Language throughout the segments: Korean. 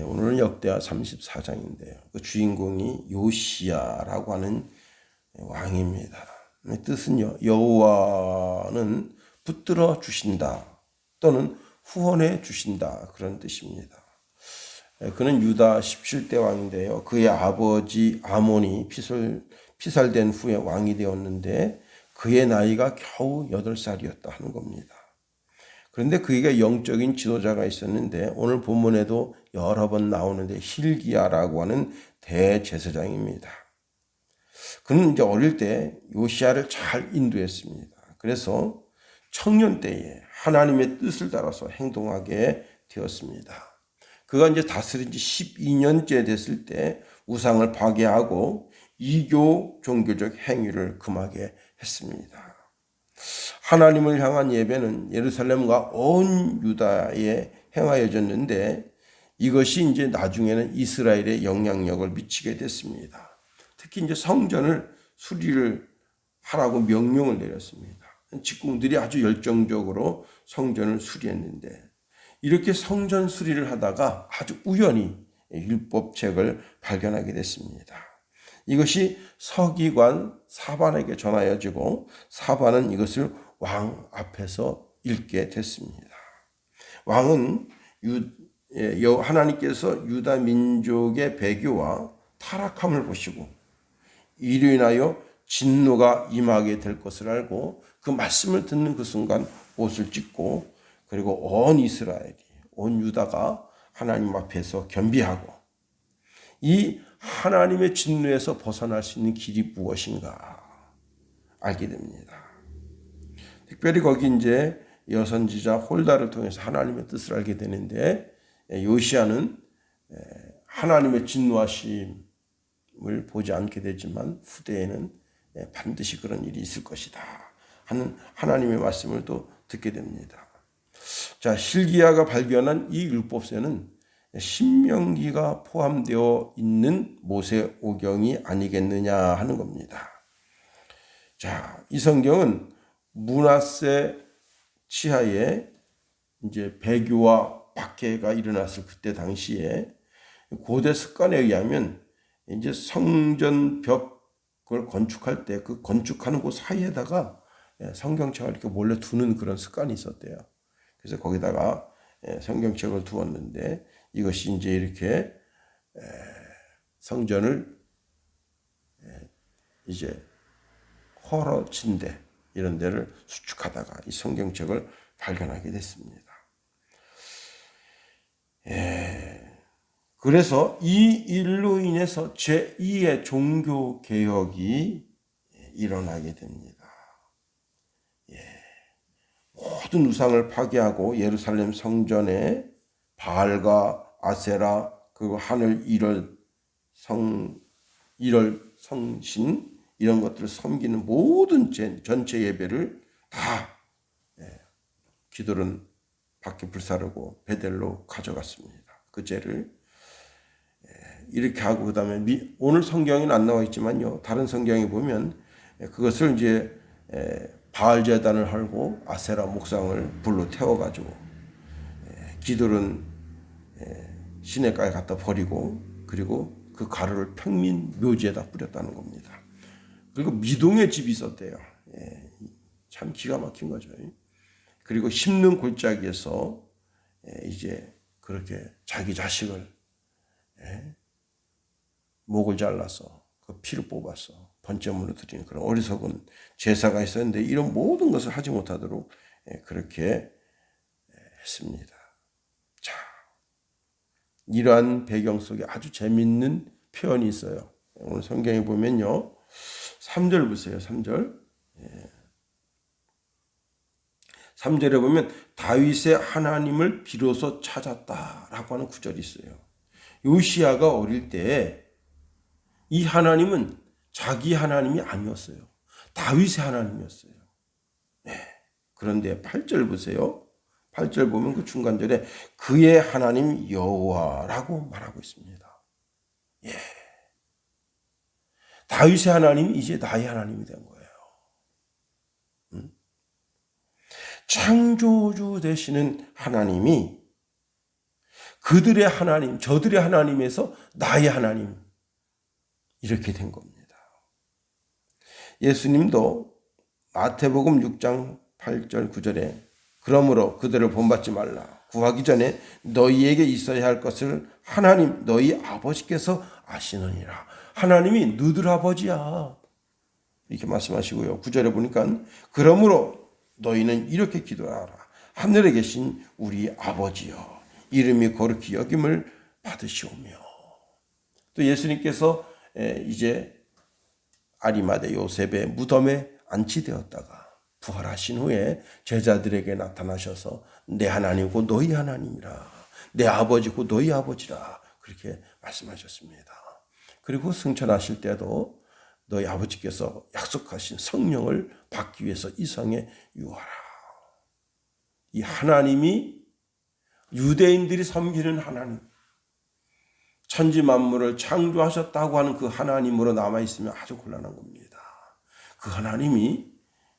오늘은 역대하 34장인데요. 그 주인공이 요시야라고 하는 왕입니다. 뜻은요, 여호와는 붙들어 주신다 또는 후원해 주신다, 그런 뜻입니다. 그는 유다 17대 왕인데요. 그의 아버지 아몬이 피살된 후에 왕이 되었는데 그의 나이가 겨우 8살이었다 하는 겁니다. 그런데 그에게 영적인 지도자가 있었는데 오늘 본문에도 여러 번 나오는데 hil기야라고 하는 대제사장입니다. 그는 이제 어릴 때 요시야를 잘 인도했습니다. 그래서 청년 때에 하나님의 뜻을 따라서 행동하게 되었습니다. 그가 이제 다스린 지 12년째 됐을 때 우상을 파괴하고 이교 종교적 행위를 금하게 했습니다. 하나님을 향한 예배는 예루살렘과 온 유다에 행하여졌는데 이것이 이제 나중에는 이스라엘에 영향력을 미치게 됐습니다. 특히 이제 성전을 수리를 하라고 명령을 내렸습니다. 직공들이 아주 열정적으로 성전을 수리했는데 이렇게 성전 수리를 하다가 아주 우연히 율법책을 발견하게 됐습니다. 이것이 서기관 사반에게 전하여지고 사반은 이것을 왕 앞에서 읽게 됐습니다. 왕은 하나님께서 유다 민족의 배교와 타락함을 보시고 이로 인하여 진노가 임하게 될 것을 알고 그 말씀을 듣는 그 순간 옷을 찢고 그리고 온 이스라엘이 온 유다가 하나님 앞에서 겸비하고 이 하나님의 진노에서 벗어날 수 있는 길이 무엇인가 알게 됩니다. 특별히 거기 이제 여선지자 홀다를 통해서 하나님의 뜻을 알게 되는데 요시야는 하나님의 진노하심을 보지 않게 되지만 후대에는 반드시 그런 일이 있을 것이다 하는 하나님의 말씀을 또 듣게 됩니다. 자, hil기야가 발견한 이 율법서는 신명기가 포함되어 있는 모세오경이 아니겠느냐 하는 겁니다. 자, 이 성경은 므낫세 치하에 이제 배교와 박해가 일어났을 그때 당시에 고대 습관에 의하면 이제 성전 벽을 건축할 때 그 건축하는 곳 사이에다가 성경책을 이렇게 몰래 두는 그런 습관이 있었대요. 그래서 거기다가 성경책을 두었는데 이것이 이제 이렇게 성전을 이제 허러진데 이런 데를 수축하다가 이 성경책을 발견하게 됐습니다. 그래서 이 일로 인해서 제2의 종교 개혁이 일어나게 됩니다. 모든 우상을 파괴하고 예루살렘 성전에 바알과 아세라 그리고 하늘 일월 성신 이런 것들을 섬기는 모든 전체 예배를 다 기도는 밖에 불사르고 베델로 가져갔습니다. 그 죄를 이렇게 하고 그다음에 오늘 성경에는 안 나와 있지만요. 다른 성경에 보면 그것을 이제 바알 제단을 헐고 아세라 목상을 불로 태워가지고 기도는 시내가에 갖다 버리고 그리고 그 가루를 평민 묘지에다 뿌렸다는 겁니다. 그리고 미동의 집이 있었대요. 참 기가 막힌 거죠. 그리고 심는 골짜기에서 이제 그렇게 자기 자식을 목을 잘라서 그 피를 뽑아서 번제물로 드리는 그런 어리석은 제사가 있었는데 이런 모든 것을 하지 못하도록 그렇게 했습니다. 자, 이러한 배경 속에 아주 재밌는 표현이 있어요. 오늘 성경에 보면요. 3절 보세요. 3절. 3절에 보면 다윗의 하나님을 비로소 찾았다라고 하는 구절이 있어요. 요시야가 어릴 때 이 하나님은 자기 하나님이 아니었어요. 다윗의 하나님이었어요. 그런데 8절 보세요. 8절 보면 그 중간절에 그의 하나님 여호와라고 말하고 있습니다. 다윗의 하나님이 이제 나의 하나님이 된 거예요. 창조주 되시는 하나님이 그들의 하나님, 저들의 하나님에서 나의 하나님, 이렇게 된 겁니다. 예수님도 마태복음 6장 8절 9절에 그러므로 그들을 본받지 말라. 구하기 전에 너희에게 있어야 할 것을 하나님 너희 아버지께서 아시느니라. 하나님이 너희들 아버지야. 이렇게 말씀하시고요. 9절에 보니까 그러므로 너희는 이렇게 기도하라. 하늘에 계신 우리 아버지여, 이름이 거룩히 여김을 받으시오며. 또 예수님께서 이제 아리마대 요셉의 무덤에 안치되었다가 부활하신 후에 제자들에게 나타나셔서 내 하나님이고 너희 하나님이라, 내 아버지고 너희 아버지라, 그렇게 말씀하셨습니다. 그리고 승천하실 때도 너희 아버지께서 약속하신 성령을 받기 위해서 이 성에 유하라. 이 하나님이 유대인들이 섬기는 하나님, 천지 만물을 창조하셨다고 하는 그 하나님으로 남아있으면 아주 곤란한 겁니다. 그 하나님이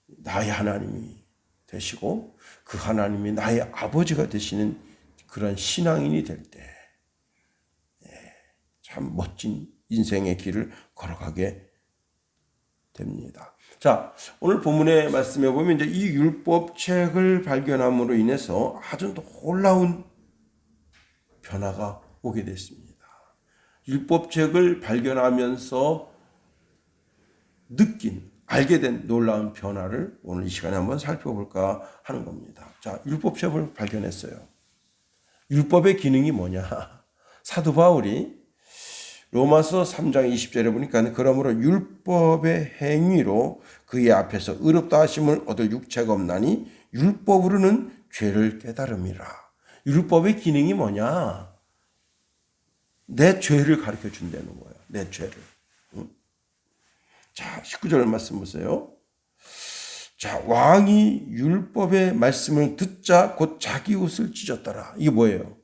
나의 하나님이 되시고 그 하나님이 나의 아버지가 되시는 그런 신앙인이 될 때 참 멋진 인생의 길을 걸어가게 됩니다. 자, 오늘 본문의 말씀에 보면 이제 이 율법책을 발견함으로 인해서 아주 놀라운 변화가 오게 됐습니다. 율법책을 발견하면서 알게 된 놀라운 변화를 오늘 이 시간에 한번 살펴볼까 하는 겁니다. 자, 율법책을 발견했어요. 율법의 기능이 뭐냐? 사도 바울이 로마서 3장 20절에 보니까 그러므로 율법의 행위로 그의 앞에서 의롭다 하심을 얻을 육체가 없나니 율법으로는 죄를 깨달음이라. 율법의 기능이 뭐냐? 내 죄를 가르쳐 준다는 거예요. 내 죄를. 자, 19절 말씀 보세요. 자, 왕이 율법의 말씀을 듣자 곧 자기 옷을 찢었더라. 이게 뭐예요?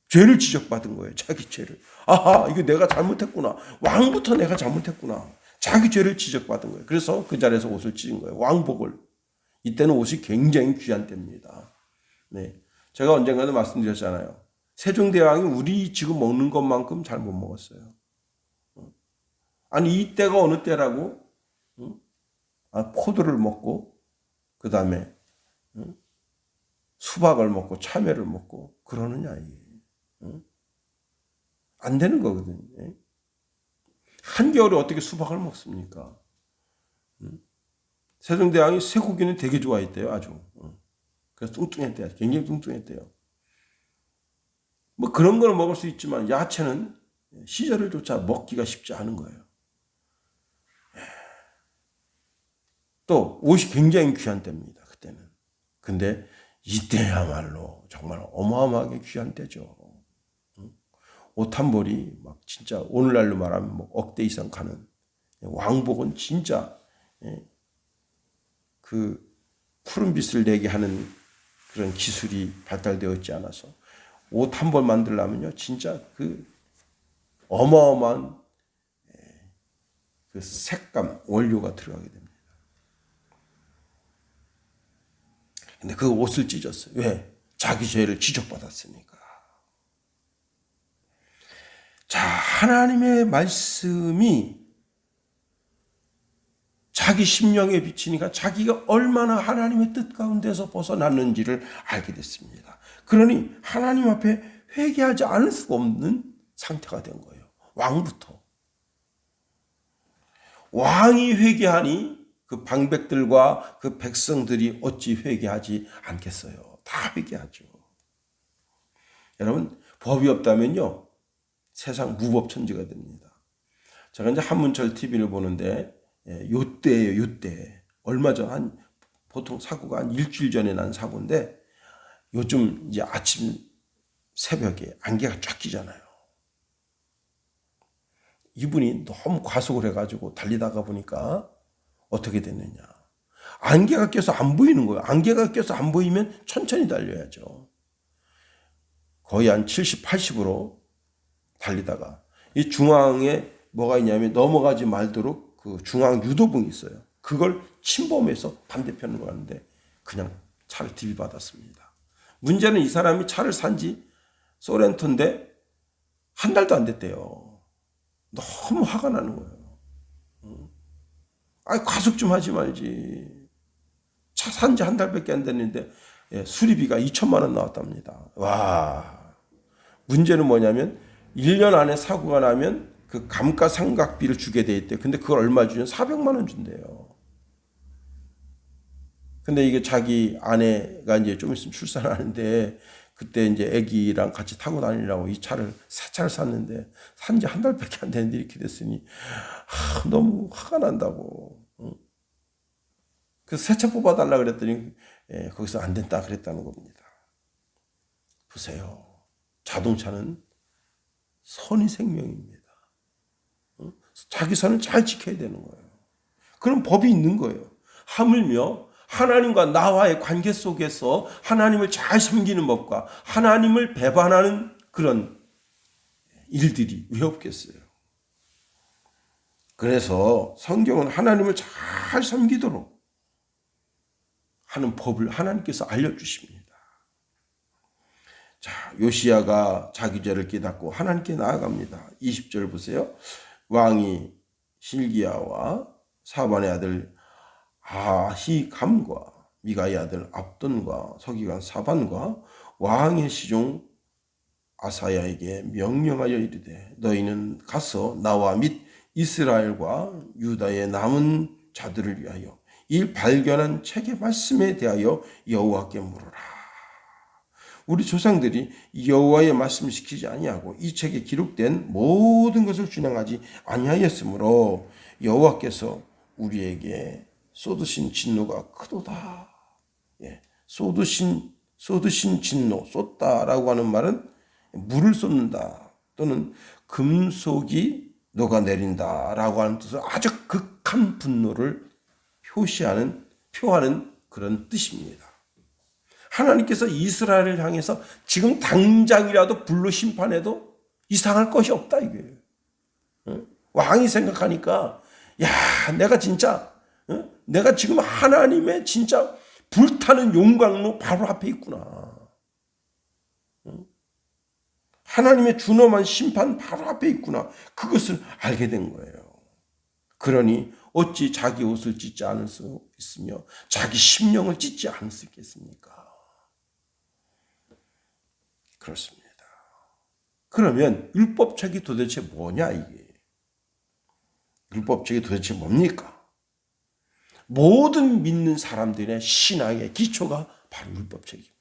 죄를 지적받은 거예요. 자기 죄를. 아하, 이거 내가 잘못했구나. 왕부터 내가 잘못했구나. 자기 죄를 지적받은 거예요. 그래서 그 자리에서 옷을 찢은 거예요. 왕복을. 이때는 옷이 굉장히 귀한 때입니다. 네, 제가 언젠가도 말씀드렸잖아요. 세종대왕이 우리 지금 먹는 것만큼 잘 못 먹었어요. 아니, 이 때가 어느 때라고? 포도를 먹고 그 다음에 수박을 먹고 참외를 먹고 그러느냐 이게. 안 되는 거거든요. 한겨울에 어떻게 수박을 먹습니까? 세종대왕이 쇠고기는 되게 좋아했대요. 아주. 그래서 뚱뚱했대요. 굉장히 뚱뚱했대요. 뭐 그런 걸 먹을 수 있지만 야채는 시절을조차 먹기가 쉽지 않은 거예요. 또 옷이 굉장히 귀한 때입니다. 그때는. 근데 이때야말로 정말 어마어마하게 귀한 때죠. 옷 한 벌이 막 진짜 오늘날로 말하면 뭐 억대 이상 가는 왕복은 진짜 그 푸른 빛을 내게 하는 그런 기술이 발달되어 있지 않아서 옷 한 벌 만들려면요 진짜 그 어마어마한 그 색감 원료가 들어가게 됩니다. 근데 그 옷을 찢었어요. 왜? 자기 죄를 지적받았으니까. 자, 하나님의 말씀이 자기 심령에 비치니까 자기가 얼마나 하나님의 뜻 가운데서 벗어났는지를 알게 됐습니다. 그러니 하나님 앞에 회개하지 않을 수가 없는 상태가 된 거예요. 왕부터. 왕이 회개하니 그 방백들과 그 백성들이 어찌 회개하지 않겠어요? 다 회개하죠. 여러분, 법이 없다면요 세상 무법천지가 됩니다. 제가 이제 한문철 TV를 보는데 요때예요, 요때. 얼마 전 보통 사고가 한 일주일 전에 난 사고인데 요즘 이제 아침 새벽에 안개가 쫙 끼잖아요. 이분이 너무 과속을 해가지고 달리다가 보니까 어떻게 됐느냐. 안개가 껴서 안 보이는 거예요. 안개가 껴서 안 보이면 천천히 달려야죠. 거의 한 70, 80으로 달리다가 이 중앙에 뭐가 있냐면 넘어가지 말도록 그 중앙 유도봉이 있어요. 그걸 침범해서 반대편으로 가는데 그냥 차를 들이받았습니다. 문제는 이 사람이 차를 산 지 소렌토인데 한 달도 안 됐대요. 너무 화가 나는 거예요. 과속 좀 하지 말지. 차 산 지 한 달밖에 안 됐는데 수리비가 2천만 원 나왔답니다. 와, 문제는 뭐냐면 1년 안에 사고가 나면 그 감가상각비를 주게 돼 있대요. 근데 그걸 얼마 주냐? 400만 원 준대요. 근데 이게 자기 아내가 이제 좀 있으면 출산하는데 그때 이제 아기랑 같이 타고 다니려고 이 차를 새 차를 샀는데 산 지 한 달밖에 안 됐는데 이렇게 됐으니 너무 화가 난다고. 그래서 새 차 뽑아달라 그랬더니 거기서 안 된다 그랬다는 겁니다. 보세요. 자동차는 선이 생명입니다. 자기 선을 잘 지켜야 되는 거예요. 그런 법이 있는 거예요. 하물며 하나님과 나와의 관계 속에서 하나님을 잘 섬기는 법과 하나님을 배반하는 그런 일들이 왜 없겠어요. 그래서 성경은 하나님을 잘 섬기도록 하는 법을 하나님께서 알려주십니다. 자, 요시야가 자기 죄를 깨닫고 하나님께 나아갑니다. 20절 보세요. 왕이 실기야와 사반의 아들 아히감과 미가의 아들 압돈과 서기관 사반과 왕의 시종 아사야에게 명령하여 이르되 너희는 가서 나와 및 이스라엘과 유다의 남은 자들을 위하여 이 발견한 책의 말씀에 대하여 여호와께 물으라. 우리 조상들이 여호와의 말씀을 지키지 아니하고 이 책에 기록된 모든 것을 준행하지 아니하였으므로 여호와께서 우리에게 쏟으신 진노가 크도다. 쏟으신 진노, 쏟다라고 하는 말은 물을 쏟는다 또는 금속이 녹아내린다라고 하는 뜻으로 아주 극한 분노를 표하는 그런 뜻입니다. 하나님께서 이스라엘을 향해서 지금 당장이라도 불로 심판해도 이상할 것이 없다 이거예요. 왕이 생각하니까 내가 지금 하나님의 진짜 불타는 용광로 바로 앞에 있구나. 하나님의 준엄한 심판 바로 앞에 있구나. 그것을 알게 된 거예요. 그러니 어찌 자기 옷을 찢지 않을 수 있으며 자기 심령을 찢지 않을 수 있겠습니까? 그렇습니다. 그러면 율법책이 도대체 뭐냐 이게? 율법책이 도대체 뭡니까? 모든 믿는 사람들의 신앙의 기초가 바로 율법책입니다.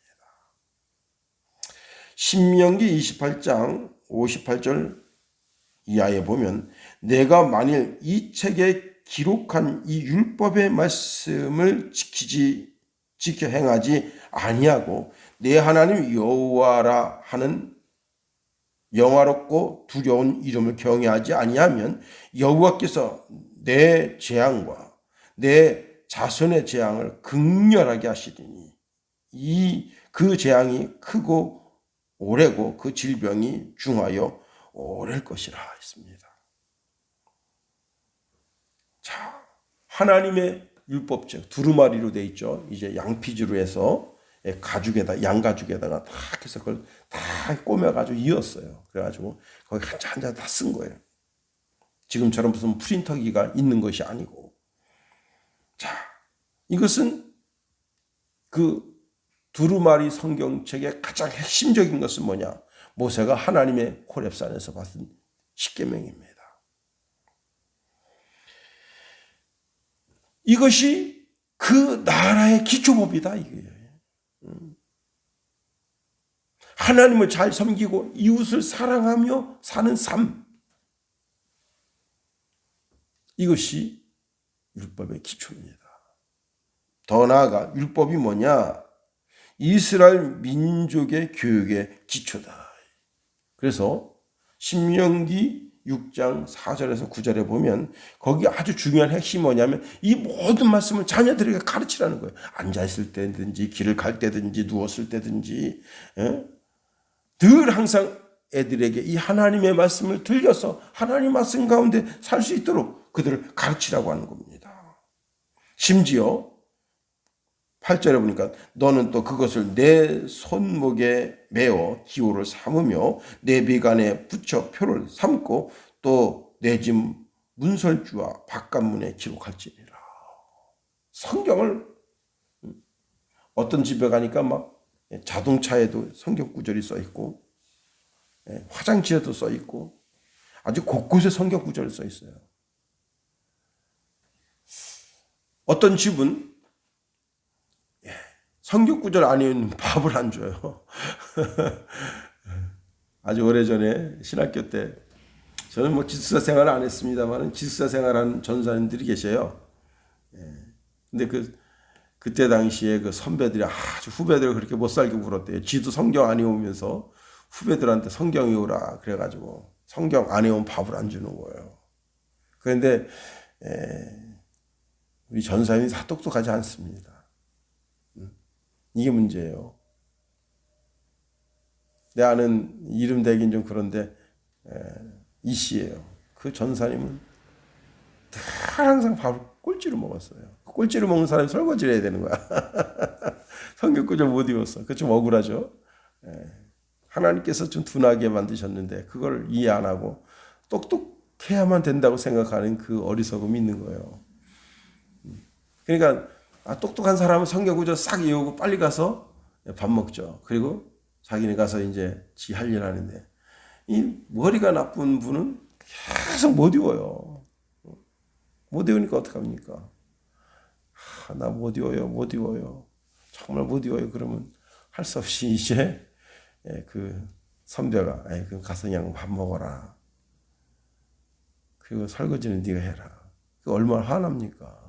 신명기 28장 58절 이하에 보면 내가 만일 이 책에 기록한 이 율법의 말씀을 지켜 행하지 아니하고 내 하나님 여호와라 하는 영화롭고 두려운 이름을 경외하지 아니하면 여호와께서 내 재앙과 내 자손의 재앙을 극렬하게 하시리니 그 재앙이 크고 오래고 그 질병이 중하여 오래일 것이라 했습니다. 자, 하나님의 율법책 두루마리로 되어 있죠. 이제 양피지로 해서 양가죽에다가 다 해서 그걸 다 꼬매가지고 이었어요. 그래가지고 거기 한자 다 쓴 거예요. 지금처럼 무슨 프린터기가 있는 것이 아니고. 자, 이것은 그 두루마리 성경책의 가장 핵심적인 것은 뭐냐? 모세가 하나님의 호렙산에서 받은 십계명입니다. 이것이 그 나라의 기초법이다 이거예요. 하나님을 잘 섬기고 이웃을 사랑하며 사는 삶. 이것이 율법의 기초입니다. 더 나아가 율법이 뭐냐? 이스라엘 민족의 교육의 기초다. 그래서 신명기 6장 4절에서 9절에 보면 거기 아주 중요한 핵심이 뭐냐면 이 모든 말씀을 자녀들에게 가르치라는 거예요. 앉아있을 때든지 길을 갈 때든지 누웠을 때든지 늘 항상 애들에게 이 하나님의 말씀을 들려서 하나님 말씀 가운데 살 수 있도록 그들을 가르치라고 하는 겁니다. 심지어 8절에 보니까 너는 또 그것을 내 손목에 메어 기호를 삼으며 내 비간에 붙여 표를 삼고 또 내 집 문설주와 바깥문에 기록할지니라. 성경을 어떤 집에 가니까 막 자동차에도 성경 구절이 써 있고 화장실에도 써 있고 아주 곳곳에 성경 구절이 써 있어요. 어떤 집은 성경 구절 아니면 밥을 안 줘요. 아주 오래전에 신학교 때 저는 뭐 기숙사 생활을 안 했습니다만 기숙사 생활하는 전사님들이 계셔요. 근데 그때 당시에 그 선배들이 아주 후배들을 그렇게 못 살게 굴었대요. 지도 성경 안 외우면서 후배들한테 성경 외우라 그래가지고 성경 안 외우면 밥을 안 주는 거예요. 그런데 우리 전사님이 다 똑똑하지 않습니다. 이게 문제예요. 내 아는 이름 대긴 좀 그런데 이 씨예요. 그 전사님은 항상 밥을 꼴찌로 먹었어요. 꼴찌로 먹는 사람이 설거지를 해야 되는 거야. 성경 구절 못 외웠어. 그거 좀 억울하죠. 하나님께서 좀 둔하게 만드셨는데 그걸 이해 안 하고 똑똑해야만 된다고 생각하는 그 어리석음이 있는 거예요. 그러니까 똑똑한 사람은 성경 구절 싹 외우고 빨리 가서 밥 먹죠. 그리고 자기는 가서 이제 지 할 일 하는데 이 머리가 나쁜 분은 계속 못 외워요. 못 외우니까 어떡합니까? 나 못 외워요. 정말 못 외워요. 그러면 할 수 없이 이제 그 선배가 그 가서 그냥 밥 먹어라. 그리고 설거지는 네가 해라. 그 얼마나 화납니까?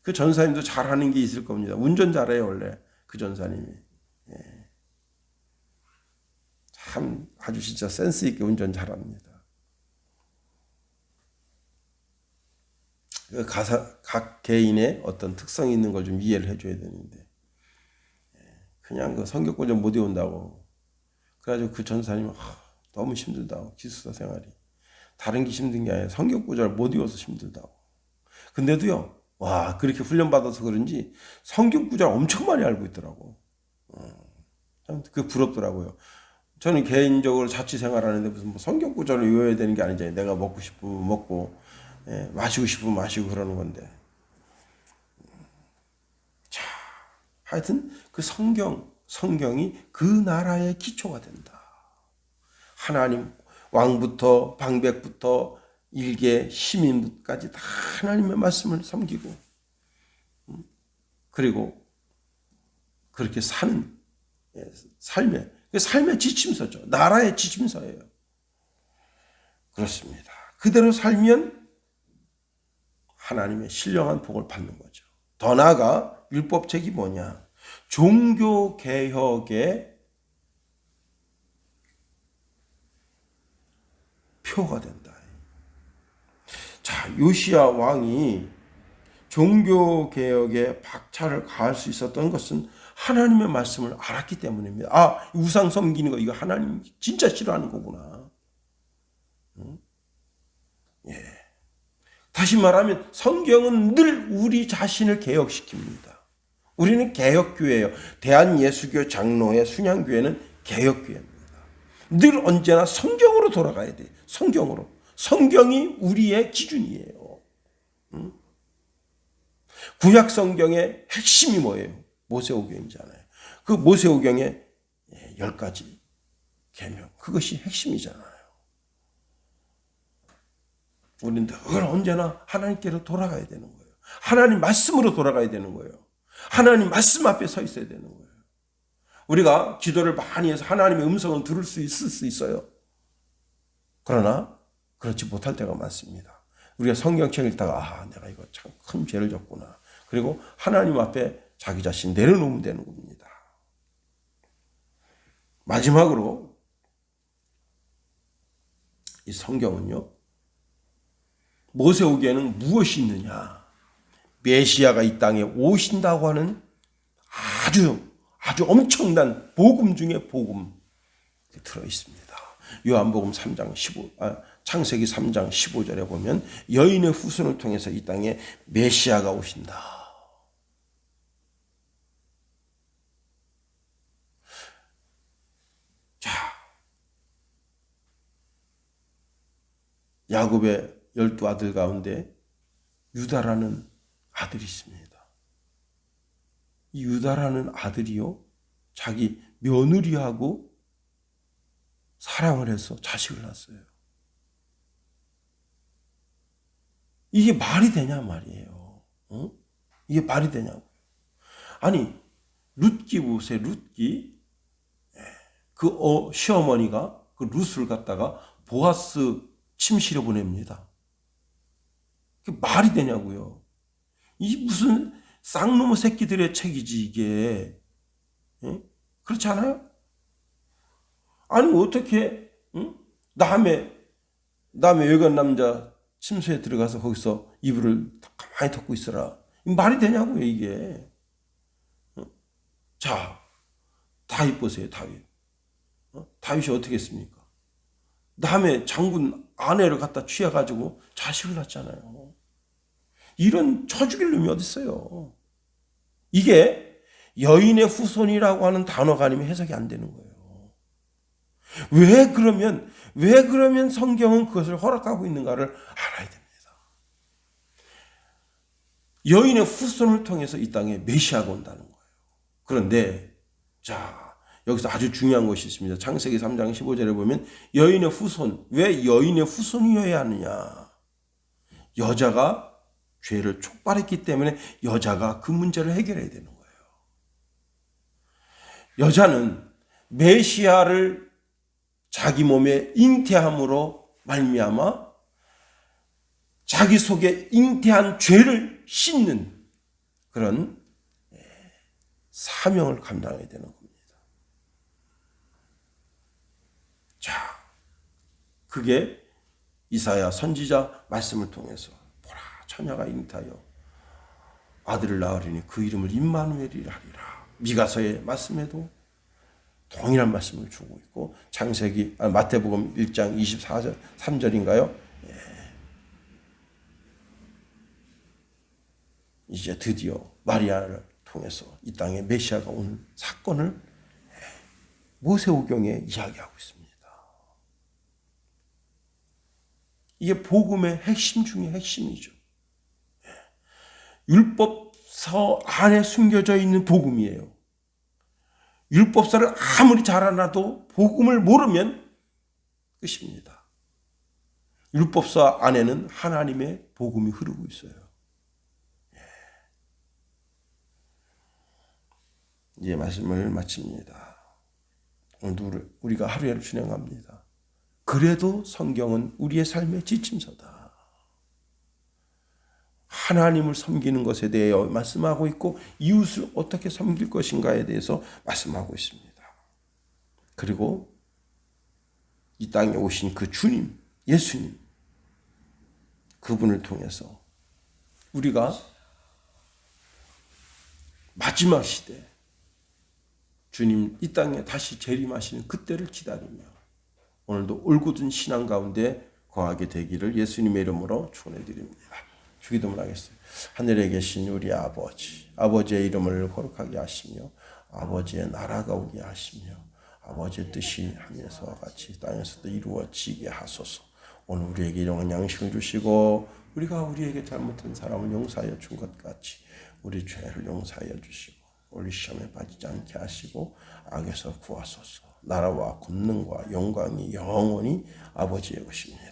그 전사님도 잘하는 게 있을 겁니다. 운전 잘해요 원래 그 전사님이. 참 아주 진짜 센스 있게 운전 잘합니다. 각 개인의 어떤 특성이 있는 걸 좀 이해를 해줘야 되는데 그냥 그 성경 구절 못 외운다고 그래가지고 그 전사님은 너무 힘들다고 기숙사 생활이 다른 게 힘든 게 아니라 성경 구절 못 외워서 힘들다고. 근데도요 와 그렇게 훈련받아서 그런지 성경 구절 엄청 많이 알고 있더라고. 참 그 부럽더라고요. 저는 개인적으로 자취 생활하는데 무슨 뭐 성경 구절을 외워야 되는 게 아니잖아요. 내가 먹고 싶으면 먹고 마시고 싶으면 마시고 그러는 건데. 자, 하여튼 그 성경이 그 나라의 기초가 된다. 하나님 왕부터 방백부터 일개 시민까지 다 하나님의 말씀을 섬기고 그리고 그렇게 사는 삶의 지침서죠. 나라의 지침서예요. 그렇습니다. 그대로 살면 하나님의 신령한 복을 받는 거죠. 더 나아가 율법책이 뭐냐? 종교개혁의 표가 된다. 자, 요시야 왕이 종교개혁에 박차를 가할 수 있었던 것은 하나님의 말씀을 알았기 때문입니다. 우상 섬기는 거 이거 하나님 진짜 싫어하는 거구나. 다시 말하면 성경은 늘 우리 자신을 개혁시킵니다. 우리는 개혁교회예요. 대한예수교 장로의 순양교회는 개혁교회입니다. 늘 언제나 성경으로 돌아가야 돼. 성경으로. 성경이 우리의 기준이에요. 구약 성경의 핵심이 뭐예요? 모세오경이잖아요. 그 모세오경의 10가지 계명 그것이 핵심이잖아요. 우리는 늘 언제나 하나님께로 돌아가야 되는 거예요. 하나님 말씀으로 돌아가야 되는 거예요. 하나님 말씀 앞에 서 있어야 되는 거예요. 우리가 기도를 많이 해서 하나님의 음성을 들을 수 있을 수 있어요. 그러나 그렇지 못할 때가 많습니다. 우리가 성경책 읽다가 내가 이거 참 큰 죄를 졌구나. 그리고 하나님 앞에 자기 자신 내려놓으면 되는 겁니다. 마지막으로 이 성경은요. 모세오경에는 무엇이 있느냐? 메시아가 이 땅에 오신다고 하는 아주 엄청난 복음 중에 복음 들어 있습니다. 요한복음 3장 15 창세기 3장 15절에 보면 여인의 후손을 통해서 이 땅에 메시아가 오신다. 야곱의 12아들 가운데 유다라는 아들이 있습니다. 이 유다라는 아들이요, 자기 며느리하고 사랑을 해서 자식을 낳았어요. 이게 말이 되냐 말이에요. 어? 이게 말이 되냐고. 아니, 룻기 보세요. 룻기. 그 시어머니가 그 룻을 갖다가 보아스 침실에 보냅니다. 그게 말이 되냐고요. 이 무슨 쌍놈의 새끼들의 책이지 이게. 그렇지 않아요? 아니 어떻게 남의 외간 남자 침소에 들어가서 거기서 이불을 가만히 덮고 있어라. 말이 되냐고요 이게. 자, 다윗 보세요. 다윗이 어떻게 했습니까? 남의 장군 아내를 갖다 취해가지고 자식을 낳잖아요. 이런 쳐죽일 놈이 어디 있어요? 이게 여인의 후손이라고 하는 단어가 아니면 해석이 안 되는 거예요. 왜 그러면 성경은 그것을 허락하고 있는가를 알아야 됩니다. 여인의 후손을 통해서 이 땅에 메시아가 온다는 거예요. 그런데 자, 여기서 아주 중요한 것이 있습니다. 창세기 3장 15절에 보면 여인의 후손, 왜 여인의 후손이어야 하느냐? 여자가 죄를 촉발했기 때문에 여자가 그 문제를 해결해야 되는 거예요. 여자는 메시아를 자기 몸에 잉태함으로 말미암아 자기 속에 잉태한 죄를 씻는 그런 사명을 감당해야 되는 겁니다. 자, 그게 이사야 선지자 말씀을 통해서 보라, 처녀가 잉태하여 아들을 낳으리니 그 이름을 임마누엘이라 하리라. 미가서의 말씀에도 동일한 말씀을 주고 있고, 마태복음 1장 24절 3절인가요? 이제 드디어 마리아를 통해서 이 땅에 메시아가 오는 사건을 모세오경에 이야기하고 있습니다. 이게 복음의 핵심 중에 핵심이죠. 율법서 안에 숨겨져 있는 복음이에요. 율법서를 아무리 잘 알아도 복음을 모르면 끝입니다. 율법서 안에는 하나님의 복음이 흐르고 있어요. 이제 말씀을 마칩니다. 오늘 우리가 하루를 진행합니다. 그래도 성경은 우리의 삶의 지침서다. 하나님을 섬기는 것에 대해 말씀하고 있고 이웃을 어떻게 섬길 것인가에 대해서 말씀하고 있습니다. 그리고 이 땅에 오신 그 주님, 예수님, 그분을 통해서 우리가 마지막 시대 주님 이 땅에 다시 재림하시는 그때를 기다리며 오늘도 올곧은 신앙 가운데 거하게 되기를 예수님의 이름으로 축원해드립니다. 주기도문 하겠습니다. 하늘에 계신 우리 아버지, 아버지의 이름을 거룩하게 하시며 아버지의 나라가 오게 하시며 아버지의 뜻이 하늘에서와 같이 땅에서도 이루어지게 하소서. 오늘 우리에게 일용할 양식을 주시고 우리가 우리에게 잘못한 사람을 용서하여 준 것 같이 우리 죄를 용서하여 주시고 우리 시험에 빠지지 않게 하시고 악에서 구하소서. 나라와 권능과 영광이 영원히 아버지의 것입니다.